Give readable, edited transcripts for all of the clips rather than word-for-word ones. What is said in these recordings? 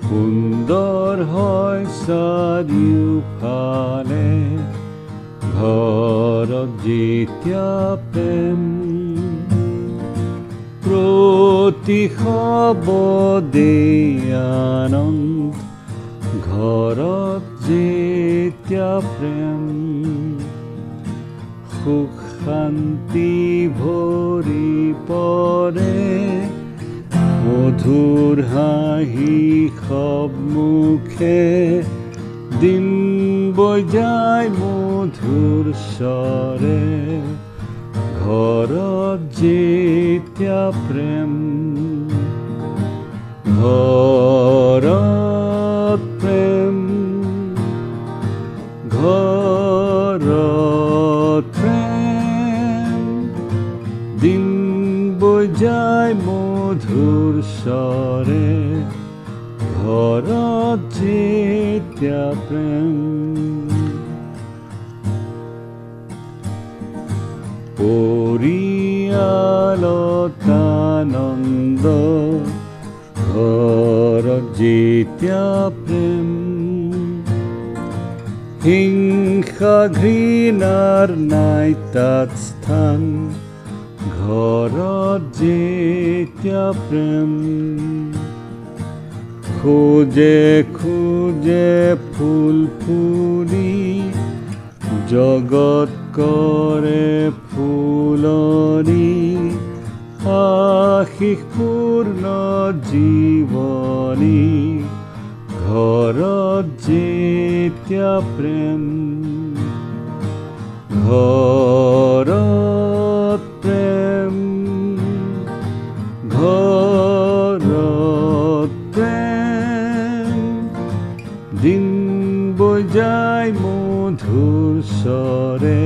সুন্দৰ হয় চাৰিওফালে ঘৰত যেতিয়া প্ৰেম প্ৰতি শব্দে আনন্দ ঘৰত যেতিয়া প্ৰেম সুখ শান্তি ভৰি পৰে মধুৰ হাঁহি সন্মুখে দিন বৈ যায় মধুৰ স্বৰে ঘৰত যেতিয়া প্ৰেম ঘৰত প্ৰেম ঘৰত প্ৰেম দিন বৈ যায় মধুৰ স্বৰে ঘৰত যেতিয়া প্ৰেম পৰিয়ালত আনন্দ ঘৰত যেতিয়া প্ৰেম হিংসা ঘৃণাৰ নাই তাত স্থান ঘৰত যেতিয়া প্ৰেম খোজে খোজে ফুল ফুলি জগত কৰে ফুলনি আশিস পূৰ্ণ জীৱনী ঘৰত যেতিয়া প্ৰেম ঘৰত প্ৰেম ঘৰত প্ৰেম দিন বৈ যায় মধুৰ স্বৰে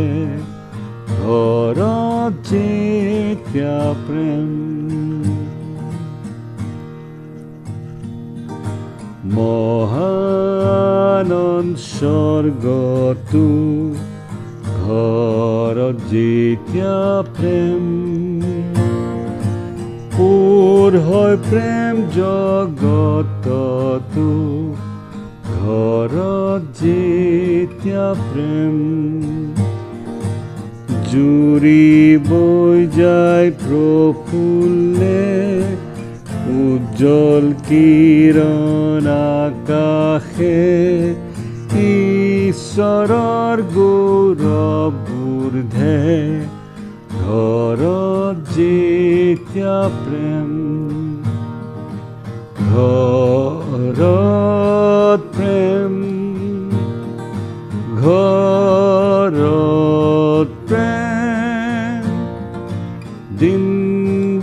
ঘৰত যেতিয়া প্ৰেম মহানন্দ স্বৰ্গতো ঘৰত যেতিয়া প্ৰেম পূৰ হয় প্ৰেম জগততো ঘৰত যেতিয়া প্ৰেম জুৰি বৈ যায় প্ৰফুল্লে উজ্জ্বল কিৰণ আকাশে ঈশ্বৰৰ গৌৰৱ ঊৰ্ধে ঘৰত যেতিয়া প্ৰেম ঘৰত প্ৰেম ঘৰত প্ৰেম দিন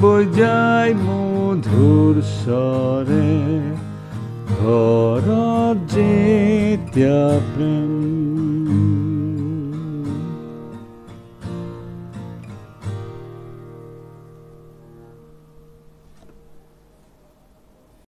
বৈ যায় মধুৰ স্বৰে ঘৰত যেতিয়া প্ৰেম